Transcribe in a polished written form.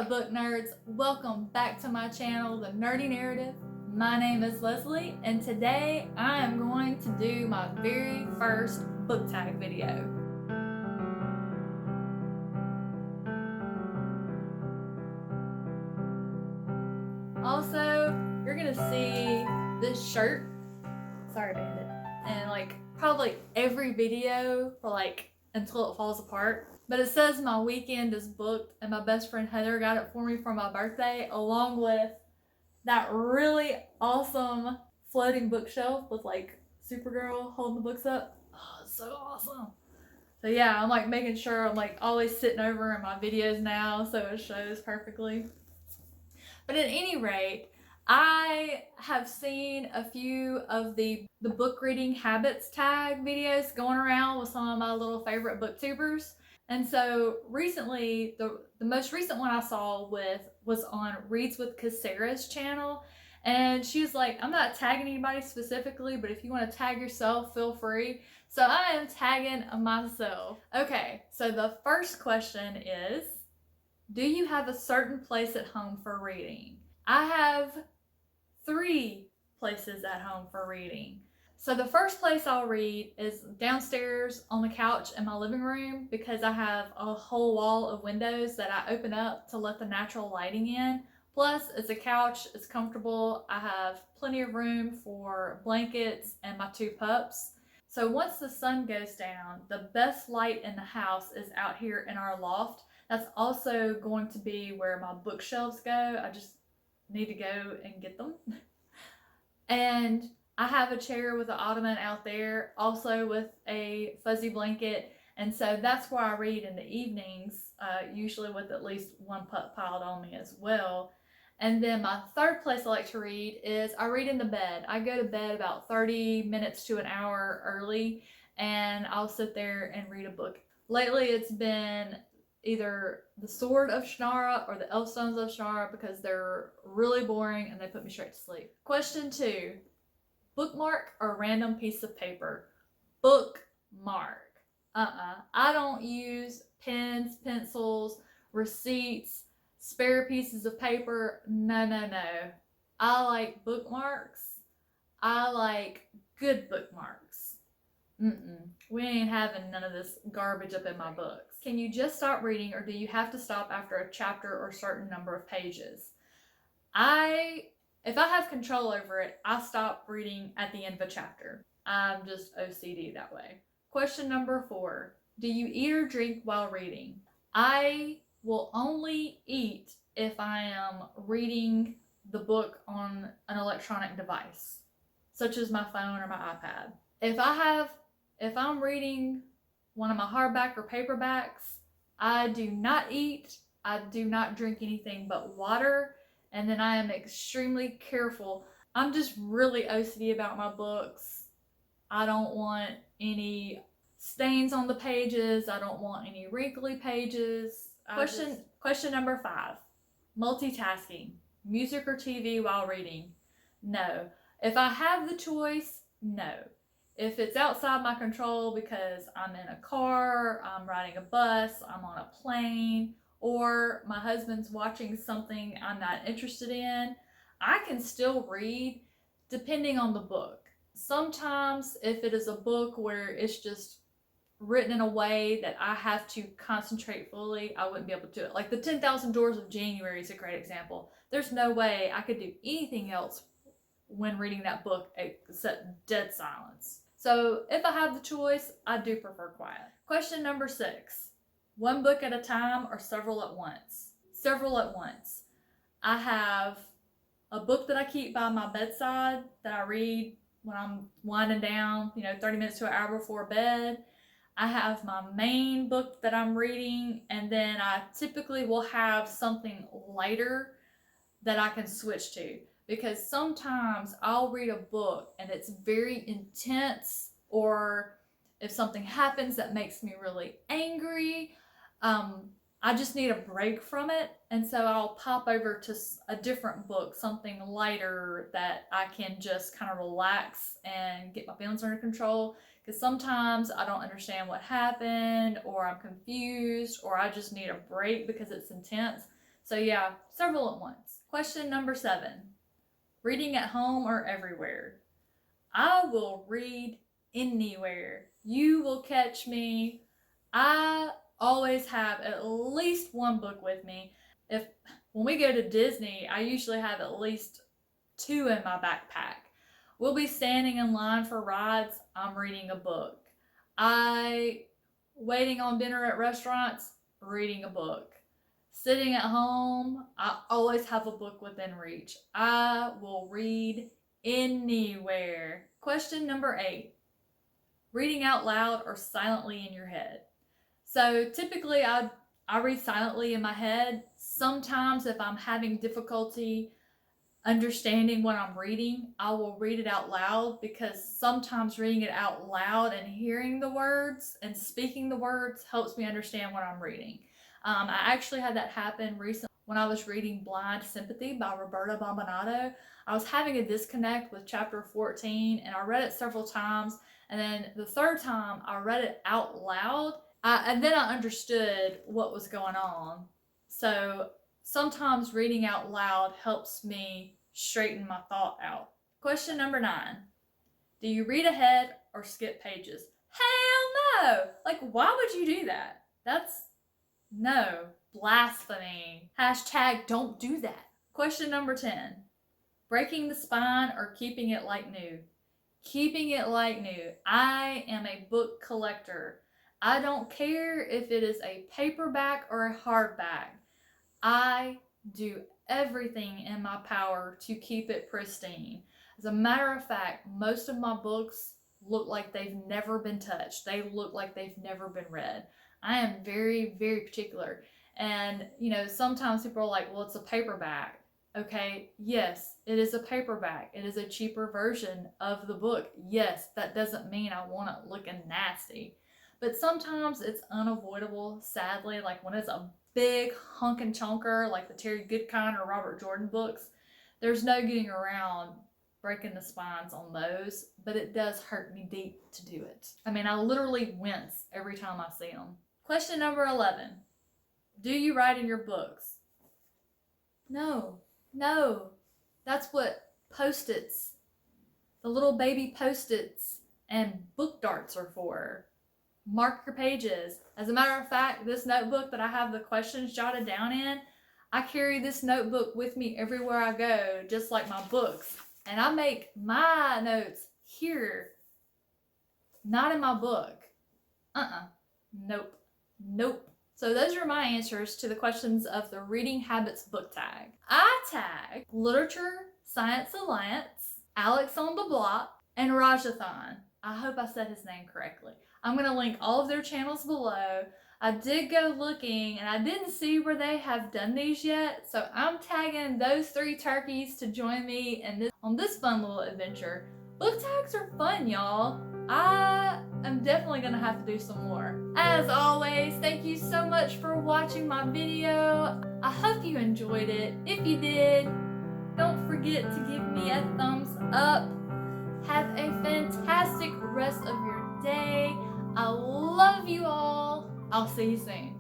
up, book nerds? Welcome back to my channel, The Nerdy Narrative. My name is Leslie, and today I am going to do my very first book tag video. Also, you're gonna see this shirt, sorry Bandit, and probably every video for until it falls apart. But it says my weekend is booked, and my best friend Heather got it for me for my birthday, along with that really awesome floating bookshelf with Supergirl holding the books up. Oh, it's so awesome. So yeah, I'm making sure I'm always sitting over in my videos now so it shows perfectly. But at any rate, I have seen a few of the book reading habits tag videos going around with some of my little favorite booktubers. And so recently, the most recent one I saw was on Reads With Kesara's channel. And she was like, I'm not tagging anybody specifically, but if you want to tag yourself, feel free. So I am tagging myself. Okay, so the first question is, do you have a certain place at home for reading? I have 3 places at home for reading. So the first place I'll read is downstairs on the couch in my living room, because I have a whole wall of windows that I open up to let the natural lighting in. Plus, it's a couch, it's comfortable. I have plenty of room for blankets and my 2 pups. So once the sun goes down, the best light in the house is out here in our loft. That's also going to be where my bookshelves go. I just need to go and get them. And I have a chair with an ottoman out there, also with a fuzzy blanket. And so that's where I read in the evenings, usually with at least 1 pup piled on me as well. And then my third place I like to read is I read in the bed. I go to bed about 30 minutes to an hour early, and I'll sit there and read a book. Lately it's been either The Sword of Shannara or The Elfstones of Shannara, because they're really boring and they put me straight to sleep. Question 2, bookmark or random piece of paper? Bookmark. I don't use pens, pencils, receipts, spare pieces of paper. No. I like bookmarks. I like good bookmarks. We ain't having none of this garbage up in my books. Can you just stop reading, or do you have to stop after a chapter or a certain number of pages? If I have control over it, I stop reading at the end of a chapter. I'm just OCD that way. Question number 4, do you eat or drink while reading? I will only eat if I am reading the book on an electronic device, such as my phone or my iPad. If I'm reading one of my hardback or paperbacks, I do not eat, I do not drink anything but water, and then I am extremely careful. I'm just really OCD about my books. I don't want any stains on the pages. I don't want any wrinkly pages. Question number 5, multitasking, music or TV while reading? No. If I have the choice, no. If it's outside my control because I'm in a car, I'm riding a bus, I'm on a plane, or my husband's watching something I'm not interested in, I can still read depending on the book. Sometimes if it is a book where it's just written in a way that I have to concentrate fully, I wouldn't be able to do it. Like the 10,000 Doors of January is a great example. There's no way I could do anything else when reading that book except dead silence. So if I have the choice, I do prefer quiet. Question number 6, 1 book at a time or several at once? Several at once. I have a book that I keep by my bedside that I read when I'm winding down, 30 minutes to an hour before bed. I have my main book that I'm reading, and then I typically will have something lighter that I can switch to, because sometimes I'll read a book and it's very intense, or if something happens that makes me really angry, I just need a break from it, and so I'll pop over to a different book, something lighter that I can just kind of relax and get my feelings under control, because sometimes I don't understand what happened, or I'm confused, or I just need a break because it's intense. So yeah, several at once. Question number 7. Reading at home or everywhere? I will read anywhere. You will catch me. I always have at least one book with me. When we go to Disney, I usually have at least 2 in my backpack. We'll be standing in line for rides, I'm reading a book. Waiting on dinner at restaurants, reading a book. Sitting at home, I always have a book within reach. I will read anywhere. Question number 8. Reading out loud or silently in your head? So typically I read silently in my head. Sometimes if I'm having difficulty understanding what I'm reading, I will read it out loud, because sometimes reading it out loud and hearing the words and speaking the words helps me understand what I'm reading. I actually had that happen recently when I was reading Blind Sympathy by Roberta Bambinato. I was having a disconnect with chapter 14, and I read it several times, and then the third time I read it out loud, and then I understood what was going on. So sometimes reading out loud helps me straighten my thought out. Question number 9. Do you read ahead or skip pages? Hell no! Like, why would you do that? No. Blasphemy. # don't do that. Question number 10. Breaking the spine or keeping it like new? Keeping it like new. I am a book collector. I don't care if it is a paperback or a hardback. I do everything in my power to keep it pristine. As a matter of fact, most of my books look like they've never been touched. They look like they've never been read. I am very, very particular. And, sometimes people are like, well, it's a paperback. Okay, yes, it is a paperback. It is a cheaper version of the book. Yes, that doesn't mean I want it looking nasty. But sometimes it's unavoidable, sadly, like when it's a big hunkin' chunker like the Terry Goodkind or Robert Jordan books, there's no getting around breaking the spines on those, but it does hurt me deep to do it. I mean, I literally wince every time I see them. Question number 11. Do you write in your books? No. That's what Post-its, the little baby Post-its and book darts are for. Mark your pages. As a matter of fact, this notebook that I have the questions jotted down in, I carry this notebook with me everywhere I go, just like my books. And I make my notes here, not in my book. Nope. So those are my answers to the questions of the Reading Habits book tag. I tag Literature Science Alliance, Alex on the Block, and Rajathon. I hope I said his name correctly. I'm going to link all of their channels below. I did go looking and I didn't see where they have done these yet, so I'm tagging those 3 turkeys to join me on this fun little adventure. Book tags are fun, y'all. I am definitely going to have to do some more. As always, thank you so much for watching my video. I hope you enjoyed it. If you did, don't forget to give me a thumbs up. Have a fantastic rest of your day. I love you all. I'll see you soon.